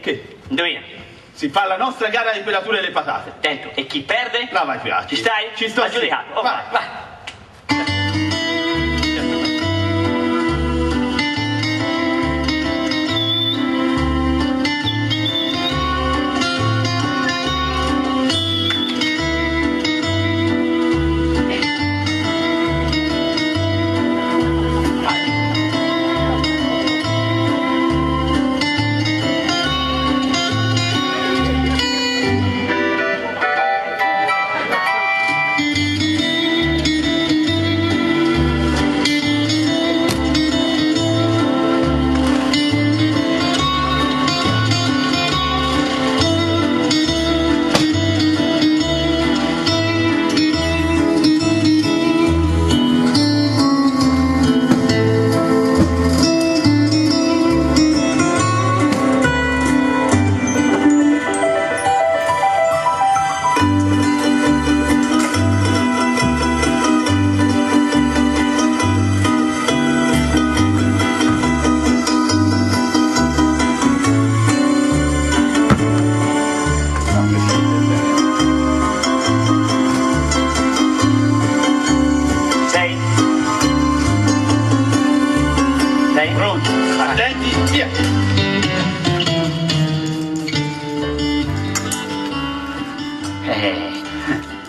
Che? Indovina. Si fa la nostra gara di pelatura delle patate. Attento. E chi perde? Lava i piatti. Ci stai? Ci sto. Aggiudicato. Oh, vai. vai.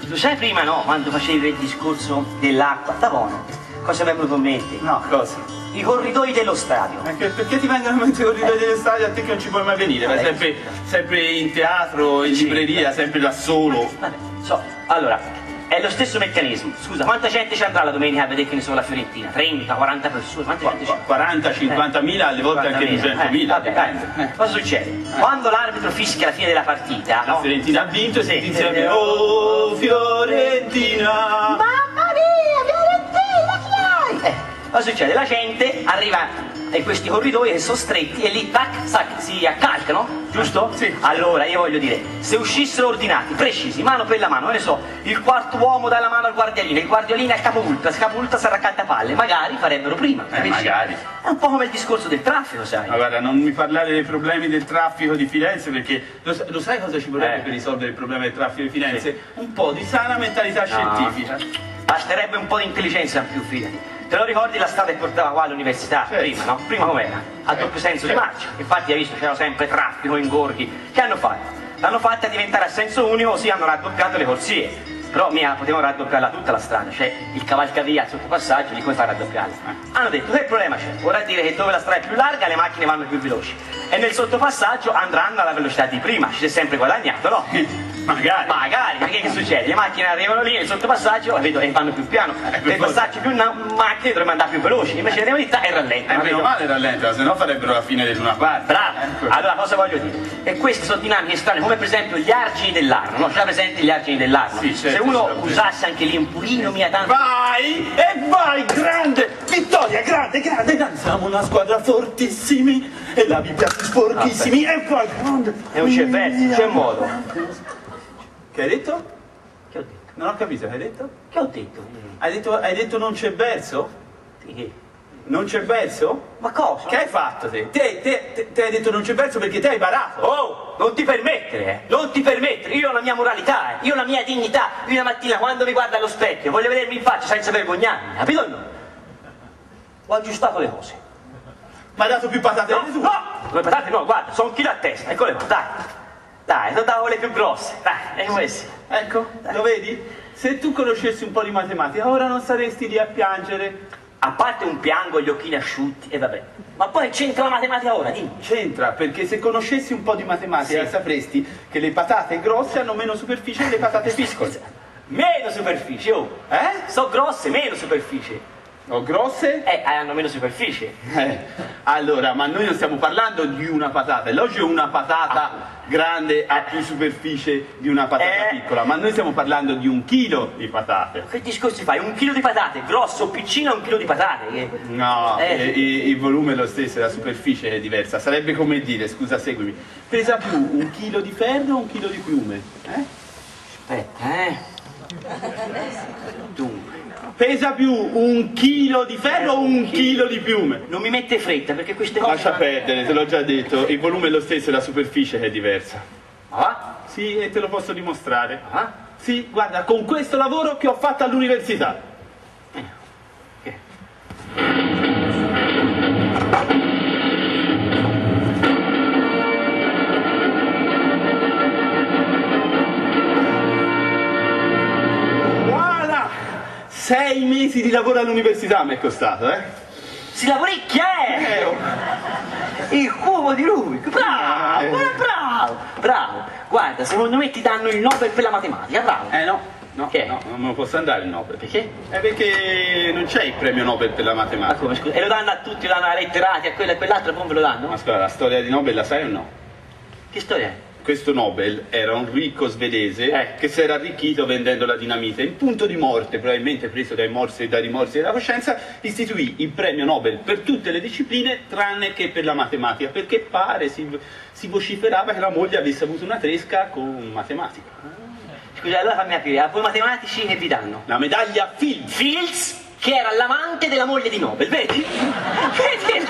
Lo sai prima, no, quando facevi il discorso dell'acqua, da buono, cosa mi è venuto in mente? No, cosa? I corridoi dello stadio. Perché ti vengono in mente i corridoi dello stadio a te che non ci puoi mai venire? Vai sempre in teatro, in libreria, sempre da solo. Vabbè, allora, è lo stesso meccanismo. Scusa, quanta gente ci andrà la domenica a vedere che ne so la Fiorentina? 30, 40 persone? Quanta gente c'è? 40, 50.000, alle volte anche 200.000. Vabbè, cosa succede? Quando l'arbitro fischia la fine della partita, la Fiorentina ha vinto e tutti insieme, oh Fiorentina! Mamma mia, Fiorentina, chi hai? Cosa succede? La gente arriva in questi corridoi che sono stretti e lì, tac, tac, si accalcano, giusto? Sì. Allora, io voglio dire, se uscissero ordinati, precisi, mano per la mano, ne so, il quarto uomo dà la mano al guardiolino, il guardiolino al capopulta sarà accantapalle, magari farebbero prima. Magari. È un po' come il discorso del traffico, sai? Ma guarda, non mi parlare dei problemi del traffico di Firenze, perché lo sai cosa ci vorrebbe per risolvere il problema del traffico di Firenze? Sì. Un po' di sana mentalità scientifica. Basterebbe un po' di intelligenza in più, fidati. Te lo ricordi la strada che portava qua all'università? Certo. Prima, no? Prima com'era? A doppio senso di marcia. Infatti hai visto c'era sempre traffico, ingorghi. Che hanno fatto? L'hanno fatta diventare a senso unico, così hanno raddoppiato le corsie. Però mica potevano raddoppiarla tutta la strada, cioè il cavalcavia al sottopassaggio, di come fai a raddoppiarla? Hanno detto che problema c'è? Vorrà dire che dove la strada è più larga le macchine vanno più veloci e nel sottopassaggio andranno alla velocità di prima, ci si è sempre guadagnato, no? Magari, perché che succede? Le macchine arrivano lì nel sottopassaggio e vanno più piano, nel passaggio più macchine dovrebbero andare più veloci, invece andiamo di e rallentano. Meno male rallentano, se no farebbero la fine di una parte. Bravo! Allora cosa voglio dire? E queste sono dinamiche strane, come per esempio gli argini dell'Arno, no? C'è presente gli argini dell'Arno? Sì, certo. Se uno usasse anche lì un pulino mia tanto. Vai! E vai! Grande! Vittoria, grande! Siamo una squadra fortissimi e la Bibbia sporchissimi e vai! Grande! E non c'è verso, c'è modo. Che hai detto? Che ho detto? Non ho capito, che hai detto? Che ho detto? Hai detto non c'è verso? Che? Non c'è verso? Ma cosa? Che hai fatto te? Te hai detto non c'è verso perché te hai barato. Oh, non ti permettere, non ti permettere. Io ho la mia moralità, io ho la mia dignità. Io la mattina quando mi guardo allo specchio voglio vedermi in faccia senza vergognarmi, capito o no? Ho aggiustato le cose. Ma hai dato più patate No, tu? no, come patate no, guarda, sono un chilo a testa, eccole qua, dai. Dai, non davo le più grosse, dai, queste. Ecco, lo vedi? Se tu conoscessi un po' di matematica, ora non saresti lì a piangere. A parte un piango, gli occhini asciutti, e vabbè. Ma poi c'entra la matematica ora, dimmi. C'entra, perché se conoscessi un po' di matematica sapresti che le patate grosse hanno meno superficie delle patate piccole. Meno superficie, oh. Sono grosse, meno superficie. O grosse? Hanno meno superficie. Allora, ma noi non stiamo parlando di una patata, l'oggi è una patata grande ha più superficie di una patata piccola, ma noi stiamo parlando di 1 chilo di patate. Che discorsi fai? 1 chilo di patate, grosso o piccino è 1 chilo di patate? No, il volume è lo stesso, la superficie è diversa, sarebbe come dire, scusa seguimi, pesa più 1 chilo di ferro o 1 chilo di piume? Aspetta, Dunque, Pesa più 1 chilo di ferro o 1 chilo di piume? Non mi mette fretta perché queste cose... Lascia perdere, te l'ho già detto, il volume è lo stesso e la superficie che è diversa. Ah? Sì, e te lo posso dimostrare. Ah? Sì, guarda, con questo lavoro che ho fatto all'università. Che? Guarda! 6 mesi di lavoro all'università mi è costato, Si lavorecchia, Il cubo di Rubik, bravo, bravo, bravo. Guarda, secondo me ti danno il Nobel per la matematica, bravo. No, Che? no, non me lo posso andare il Nobel. Perché? Perché non c'è il premio Nobel per la Ma matematica. come, scusa? E lo danno a tutti, lo danno ai letterati, a quello e quell'altro, poi ve lo danno? Ma scusa, la storia di Nobel la sai o no? Che storia è? Questo Nobel era un ricco svedese che si era arricchito vendendo la dinamite. In punto di morte, probabilmente preso dai rimorsi della coscienza, istituì il premio Nobel per tutte le discipline tranne che per la matematica, perché pare, si vociferava che la moglie avesse avuto una tresca con matematica. Scusa, allora fammi capire, a voi matematici che vi danno? La medaglia Fields. Fields, che era l'amante della moglie di Nobel, vedi? Vedi?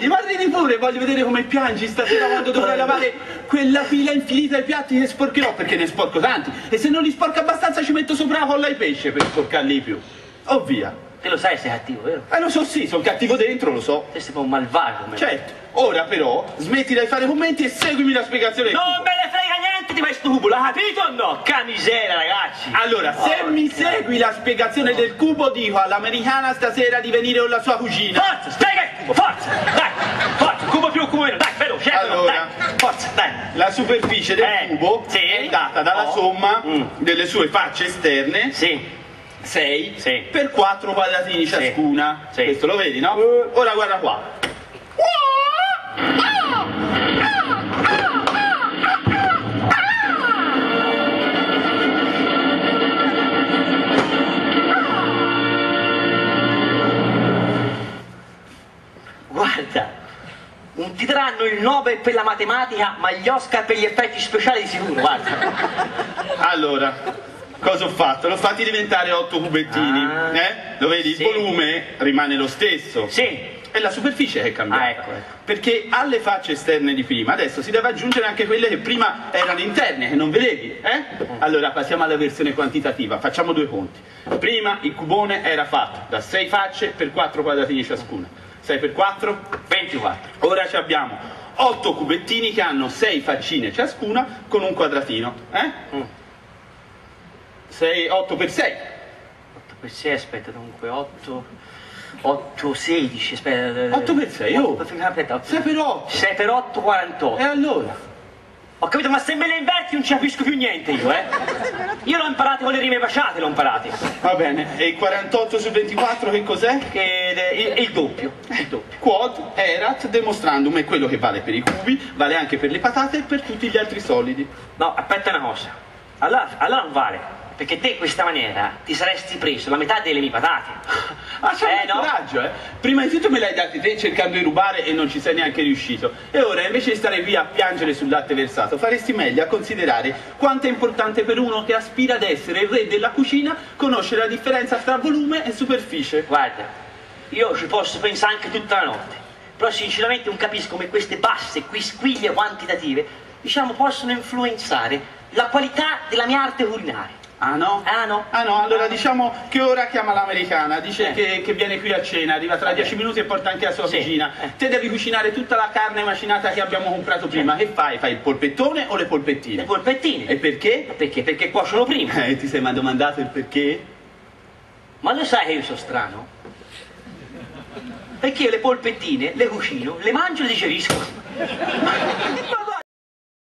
Ma ridi pure, voglio vedere come piangi stasera quando dovrai lavare quella fila infinita di piatti che sporcherò, perché ne sporco tanti, e se non li sporco abbastanza ci metto sopra la colla ai pesce per sporcarli di più. Oh via. Te lo sai sei cattivo, vero? Lo so, sì, sono cattivo dentro, lo so. Te sei un malvagio. Certo, ora però smettila di fare commenti e seguimi la spiegazione. Non me ne frega niente di questo cubo, l'ha capito o no? Che misera, ragazzi! Allora, se mi segui la spiegazione del cubo, dico all'americana stasera di venire con la sua cugina. Forza, spiega il cubo, forza! Dai, forza, cubo più, cubo meno, dai, veloce, allora, dai, forza, dai! La superficie del cubo è data dalla somma delle sue facce esterne. Sì. 6 sì. per 4 quadratini ciascuna. Sì. Questo lo vedi, no? Ora guarda qua. Guarda, non ti daranno il Nobel per la matematica, ma gli Oscar per gli effetti speciali di sicuro, guarda. Allora, cosa ho fatto? L'ho fatti diventare 8 cubettini, Lo vedi? Il volume rimane lo stesso. Sì. È la superficie che è cambiata. Ecco. Perché alle facce esterne di prima, adesso si deve aggiungere anche quelle che prima erano interne, che non vedevi, Allora, passiamo alla versione quantitativa, facciamo 2 conti. Prima il cubone era fatto da 6 facce per 4 quadratini ciascuna. 6 per 4? 24. Ora ci abbiamo 8 cubettini che hanno 6 faccine ciascuna con un quadratino, 8 per 6. 8 per 6, aspetta, dunque 8, 16, aspetta. 8 per 6, Aspetta, 6 per 8. 6 per 8, 48. E allora? Ho capito, ma se me le inverti non ci capisco più niente io, Io l'ho imparato con le rime baciate, l'ho imparato. Va bene, e il 48 su 24 che cos'è? Il doppio. Quod erat demonstrandum è quello che vale per i cubi, vale anche per le patate e per tutti gli altri solidi. No, aspetta una cosa. Allora non vale. Perché te in questa maniera ti saresti preso la metà delle mie patate. C'è no? coraggio, Prima di tutto me l'hai dati te cercando di rubare e non ci sei neanche riuscito. E ora, invece di stare qui a piangere sul latte versato, faresti meglio a considerare quanto è importante per uno che aspira ad essere il re della cucina conoscere la differenza tra volume e superficie. Guarda, io ci posso pensare anche tutta la notte, però sinceramente non capisco come queste basse quisquiglie quantitative, diciamo, possono influenzare la qualità della mia arte culinaria. Ah no? Ah no? Ah no, allora diciamo che ora chiama l'americana, dice che viene qui a cena, arriva tra 10 minuti e porta anche la sua cugina. Te devi cucinare tutta la carne macinata che abbiamo comprato prima. Che fai? Fai il polpettone o le polpettine? Le polpettine. E perché? Perché cuociono prima. Ti sei mai domandato il perché? Ma lo sai che io sono strano? Perché io le polpettine le cucino, le mangio e le digerisco.